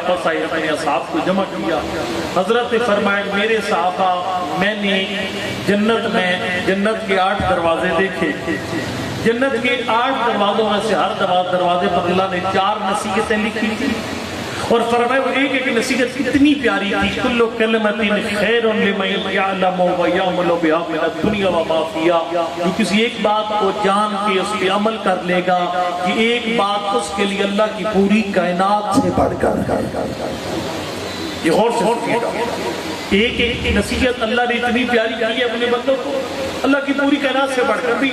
واپس آئے اپنے اصحاب کو جمع کیا. حضرت فرمائے میرے صحابہ میں نے جنت کے 8 دروازے دیکھے. جنت کے 8 دروازوں میں سے ہر دروازے پر اللہ نے 4 نصیحتیں لکھی تھی اور فرمایا وہ ایک ایک نصیحت کتنی پیاری تھی. کل کلمۃ خیر لمن یعلم و یعمل بها من الدنیا وما فیہا. جو کسی ایک بات کو جان کے اس پہ عمل کر لے گا کہ ایک بات اس کے لیے اللہ کی پوری کائنات سے بڑھ کر. یہ غور سے سنیے گا. ایک ایک نصیحت اللہ نے اتنی پیاری کی ہے اپنے بندوں کو, اللہ کی پوری کائنات سے بڑھ کر. بھی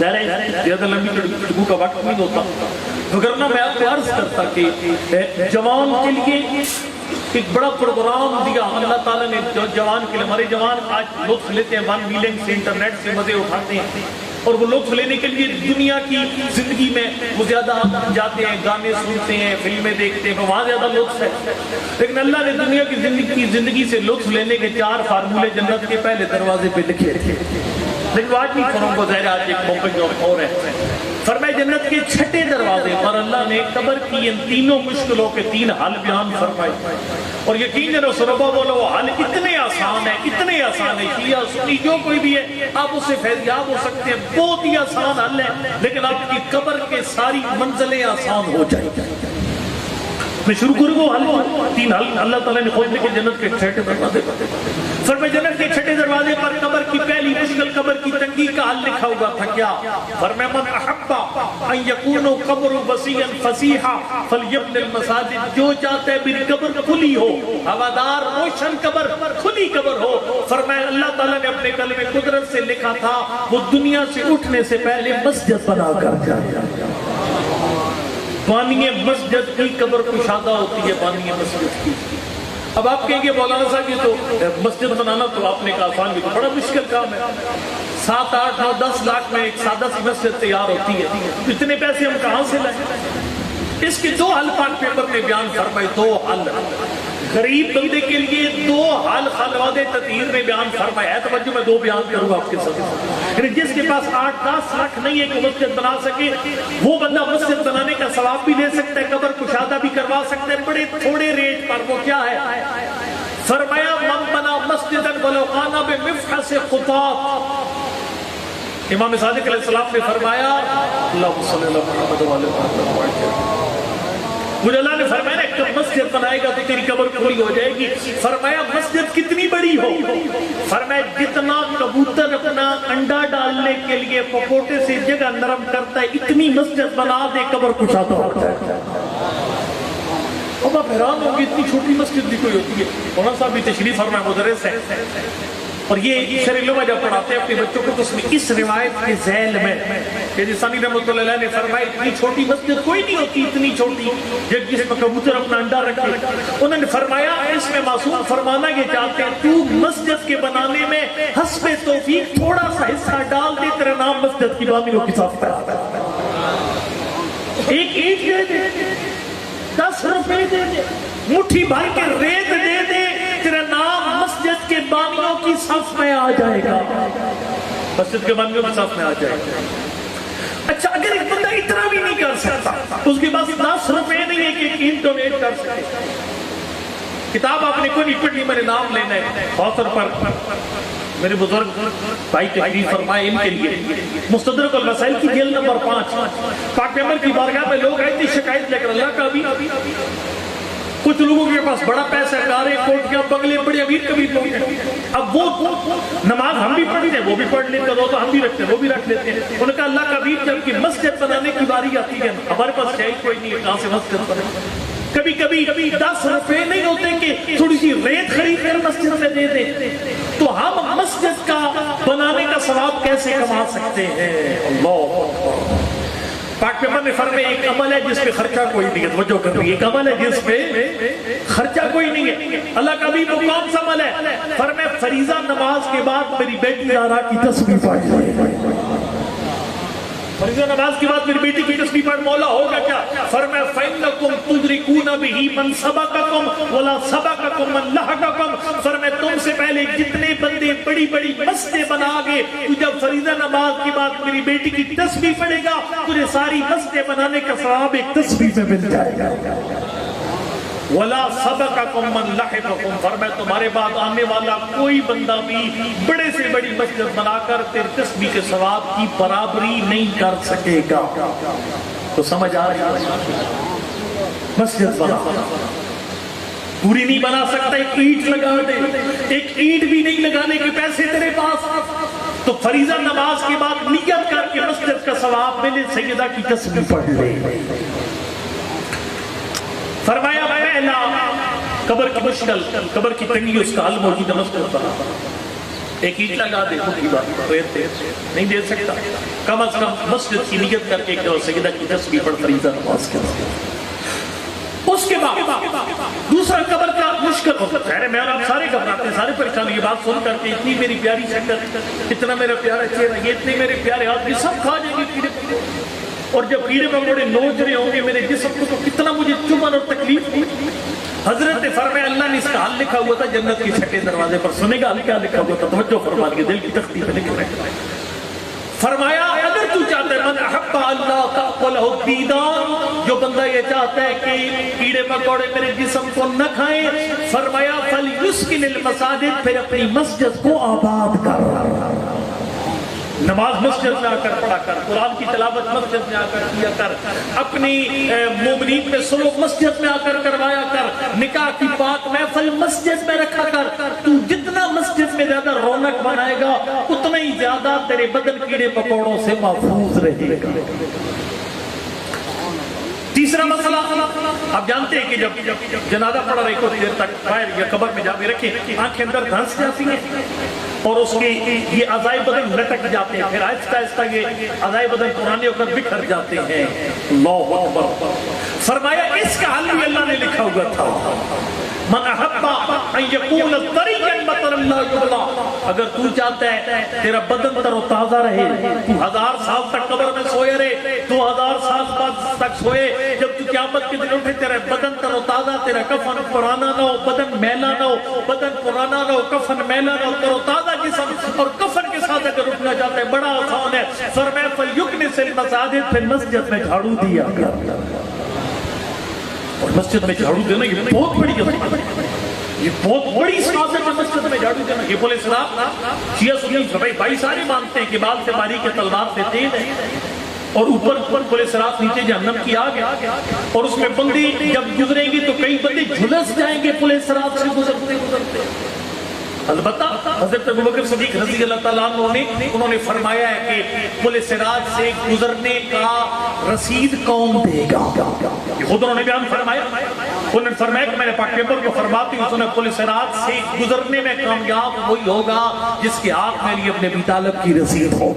زیادہ لمبی گفتگو کا وقت نہیں ہوتا وگرنہ میں آپ کو عرض کرتا کہ جوان کے لیے ایک بڑا پروگرام دیا اللہ تعالیٰ نے. جوان کے لیے ہمارے جوان آج لطف لیتے ہیں 1 ملین سے, انٹرنیٹ سے مزے اٹھاتے ہیں اور وہ لطف لینے کے لیے دنیا کی زندگی میں وہ زیادہ جاتے ہیں, گانے سنتے ہیں, فلمیں دیکھتے ہیں, وہاں زیادہ لطف ہے. لیکن اللہ نے دنیا کی زندگی سے لطف لینے کے 4 فارمولے جنت کے پہلے دروازے پہ لکھے تھے. لیکن آج نہیں کروں گا, ظاہر آج ایک موقع اور ہے. فرمائے جنت کے 6 دروازے پر اللہ نے قبر کی ان تینوں مشکلوں کے 3 حل بیان فرمائے. اور یقین جنو سربا بولو وہ حل اتنے آسان ہے, اتنے آسان ہے. شیعہ سنی جو کوئی بھی ہے آپ اس سے فیضیاب ہو سکتے ہیں. بہت ہی آسان حل ہے لیکن آپ کی قبر کے ساری منزلیں آسان ہو جائیں. میں شروع کروں گا حل 3 حل اللہ تعالیٰ نے خود لکھے جنت کے 6 دروازے پر. فرمائے جنت کے 6 دروازے پر قبر کی پہلی مشکل قبر کی تنگی کا حل لکھا ہوا تھا. کیا فرمائے من احب ان یکون قبر وسیعا فسیحا فلیبن المساجد. جو چاہتا ہے میری قبر کھلی ہو, ہوادار روشن قبر, کھلی قبر ہو. فرمائے اللہ تعالیٰ نے اپنے کلمے قدرت سے لکھا تھا وہ دنیا سے اٹھنے سے پہلے مسجد بنا کر جائے. بانی مسجد کی قبر کشادہ ہوتی ہے, بانی مسجد کی. اب آپ کہیں گے مولانا صاحب یہ تو مسجد بنانا تو آپ نے کہا آسان بھی تو بڑا مشکل کام ہے. 7, 8, 9, 10 لاکھ میں ایک سادہ سی مسجد تیار ہوتی ہے. اتنے پیسے ہم کہاں سے لائیں؟ اس کے 2 حل پاک پیپر میں بیان فرمائے. 2 حل غریب بندے کے لیے 2 حل خلوات تطہیر میں بیان فرمایا ہے. توجہ میں 2 بیان کروں گا آپ کے ساتھ. یعنی جس کے پاس 8, 10 لاکھ نہیں ہے کہ مسجد بنا سکے وہ بندہ مسجد بنانے کا ثواب بھی لے سکتا ہے, قبر کشادہ بھی کروا سکتا ہے بڑے تھوڑے ریٹ پر. وہ کیا ہے؟ فرمایا من بنا مسجدا ولو کان بمفحص خطاط. امام صادق علیہ السلام نے فرمایا اللہم صلی اللہ محمد و علی محمد. مجھے اللہ نے فرمایا کہ مسجد بنائے گا تو تیری قبر کھلی ہو جائے گی. فرمایا مسجد کتنی بڑی ہو؟ فرمایا جتنا کبوتر اپنا انڈا ڈالنے کے لیے پپوٹے سے جگہ نرم کرتا ہے اتنی مسجد بنا دے قبر کشادہ ہوتا ہے. اب آپ حیران ہوں گے اتنی چھوٹی مسجد بھی کوئی ہوتی ہے. مولانا صاحب بھی تشریف فرمائے مدرس ہے اور یہ شرح علوم جب پڑھاتے ہیں اپنے بچوں کو تو اس میں اس روایت کے ذیل میں کہ ثانی رحمۃ اللہ علیہ نے فرمایا اتنی چھوٹی مسجد کوئی نہیں ہوتی, اتنی چھوٹی جس میں کبوتر اپنا انڈا رکھے. انہوں نے فرمایا اس میں معصوم فرمانا یہ چاہتے ہیں تو مسجد کے بنانے میں حسب توفیق تھوڑا سا حصہ ڈال دے, تیرا نام مسجد کی بانیوں کی صاف ہے. ایک اینٹ دے دے, 10 روپے دے دے, مٹھی بھر کے ریت دے دے, تیرا نام مسجد کے بانیوں کی صف میں آ جائے گا. مسجد کے بانیوں کی صف میں آ جائے گا. اچھا اگر ایک بندہ اتنا بھی نہیں کر سکتا, اس کے پاس 10 روپے نہیں ہے کہ ایک اینٹ ڈونیٹ کر سکے. کتاب آپ نے کوئی نہیں پڑھنی, میں نے نام لینا ہے خاص طور پر میرے بزرگ بھائی تشریف فرمائے ان کے لیے. مستدرک المسائل کی جلد نمبر 5 پاک پیغمبر کی بارگاہ میں لوگ آئے تھے شکایت لے کر اللہ کا بھی. کچھ لوگوں کے پاس بڑا پیسہ, کاریں, کوٹیاں, بنگلے, بڑے امیر کبیر لوگ ہیں. اب وہ نماز ہم بھی پڑھتے ہیں, وہ بھی پڑھ لیتے ہیں, روزہ ہم بھی رکھتے ہیں, وہ بھی رکھ لیتے ہیں. انہوں نے کہا اللہ کا بھی جب کہ مسجد بنانے کی باری آتی ہے ہمارے پاس چاہیے کوئی نہیں ہے, کہاں سے مسجد بنے. کبھی کبھی 10 روپے نہیں ہوتے کہ تھوڑی سی ریت خرید کر مسجد میں دے دیں, تو ہم مسجد کا بنانے کا ثواب کیسے کما سکتے ہیں؟ اللہ پاک پیغمبر نے فرمایا ایک عمل ہے جس پہ خرچہ کوئی نہیں ہے. توجہ کریں, ایک عمل ہے جس پہ خرچہ کوئی نہیں ہے. اللہ کا بھی وہ کون سا عمل ہے؟ فرمایا فریضہ نماز کے بعد میری بیٹی زہرا کی تسبیح پڑھ. فریضہ نماز کے بعد میری بیٹی کی تسبیح پڑھ. مولا ہوگا کیا؟ فرمایا فَإِنَّكُمْ تُدْرِكُونَ بِهِ مَنْ سَبَقَكُمْ وَلَا سَبَقَكُمْ مَنْ لَحَقَكُمْ. فرمایا تم سے پہلے جتنے بندے بڑی بڑی مسجدیں بنا گے, تو جب فریضہ نماز کے بعد میری بیٹی کی تسبیح پڑھے گا تجھے ساری مسجدیں بنانے کا ثواب ایک تسبیح میں مل جائے گا. وَلَا سَبَقَكُم مَّن لَحِقَكُم، فرمایا تمہارے بعد آنے والا کوئی بندہ بھی بڑے سے بڑی مسجد بنا کر تیرے تسبیح کے ثواب کی برابری نہیں کر سکے گا۔ تو سمجھ آ رہی ہے؟ مسجد بنا پوری نہیں بنا سکتا، ایک اینٹ لگا دے، ایک اینٹ بھی نہیں لگانے کے پیسے تیرے پاس، تو فریضہ نماز کے بعد نیت کر کے مسجد کا ثواب ملے، سیدہ کی تسبیح پڑھ لے۔ فرمایا پہلا قبر کی مشکل، قبر کی تنگی، اس کا حل موجود ہے مسجد بنا۔ ایک اینٹ لگا دے، خود کی بات نہیں دے سکتا، کم از کم مسجد کی نیت کر کے سیدہ کی تسبیح پڑھ فریضہ نماز کے بعد۔ اس کے بعد دوسرا قبر کا مشکل ہوتا ہے، میں اور آپ سارے گھبراتے ہیں، سارے پریشان، یہ بات سن کر کے اتنی میری پیاری شکل، اتنا میرا پیارا چہرہ، یہ اتنے میرے پیارے ہاتھ، یہ سب کھا جائیں گے کیڑے پکوڑے، اور جب کیڑے پکوڑے نوچ رہے ہوں گے میرے جسم کو، تو کتنا مجھے چبھن اور تکلیف ہوئی۔ حضرت فرمایا اللہ نے اس کا حل لکھا ہوا تھا جنت کے چھٹے دروازے پر، سنے گا حل کیا لکھا ہوا تھا، توجہ فرما لیجیے، دل کی تختی پہ لکھ رہے ہیں۔ فرمایا اگر تو چاہتا ہے من احب اللہ تأکلہ الدیدان، جو بندہ یہ چاہتا ہے کہ کیڑے مکوڑے میرے جسم کو نہ کھائیں، فرمایا فلیسکن المساجد، پھر اپنی مسجد کو آباد کر، نماز مسجد میں آ کر پڑھا کر، قرآن کی تلاوت مسجد میں آ کر کیا کر، اپنی مومنین میں سلوک مسجد میں آ کر کروایا کر، نکاح کی پاک محفل مسجد میں رکھا کر۔ تو جتنا مسجد میں زیادہ رونق بنائے گا اتنا ہی زیادہ تیرے بدن کیڑے پکوڑوں سے محفوظ رہے گا۔ تیسرا مسئلہ، آپ جانتے ہیں کہ جب جنازہ پڑھا رہے کچھ دیر تک باہر یا قبر میں جا کے رکھے، آنکھیں اندر دھنس جاتی ہیں اور اس کے یہ اعضائے بدن لٹک جاتے ہیں، پھر آہستہ آہستہ یہ اعضائے بدن پرانے ہو کر بکھر جاتے ہیں۔ اللہ اکبر۔ فرمایا اس کا حل بھی اللہ نے لکھا ہوا تھا، من احب ان یکون طریا مطر اللہ یبلا، اگر تو چاہتا ہے تیرا بدن تر و تازہ رہے، تو 1000 سال تک قبر میں سوئے رہے، 2000 سال بعد تک سوئے، جب تو قیامت کے دن اٹھے تیرا بدن تر و تازہ، تیرا کفن پرانا نہ ہو، بدن میلا نہ ہو، بدن پرانا نہ ہو، کفن میلا نہ ہو، تر و تازہ جسم اور کفن کے ساتھ اگر اٹھنا چاہتا ہے، بڑا آسان ہے۔ فرمایا فلیکنس المساجد، پھر مسجد میں جھاڑو دیا کر، اور مسجد میں جھاڑو دینا یہ بہت بڑی عظمت ہے، یہ بہت بڑی سعادت ہے مسجد میں جھاڑو دینا۔ یہ بولے صاحب شیعہ سنی بھائی سارے مانتے ہیں کہ بال سے باری کے تلوار سے تیز ہے، اور اوپر پورے سرات نیچے جہنم کی آگ ہے، اور اس میں بندے جب گزریں گے تو کئی بندے جھلس جائیں گے پورے سرات سے گزرتے گزرتے۔ البتہ حضرت ابوبکر صدیق رضی اللہ تعالیٰ عنہ انہوں نے فرمایا ہے کہ پل صراط سے گزرنے کا رسید کون دے گا، یہ خود انہوں نے بیان فرمایا۔ انہوں نے فرمایا کہ میں نے پاک پیپر کو فرماتی ہوں، انہوں نے پل صراط سے گزرنے میں کامیاب وہی ہوگا جس کے ہاتھ میں اپنے ابی طالب کی رسید ہو۔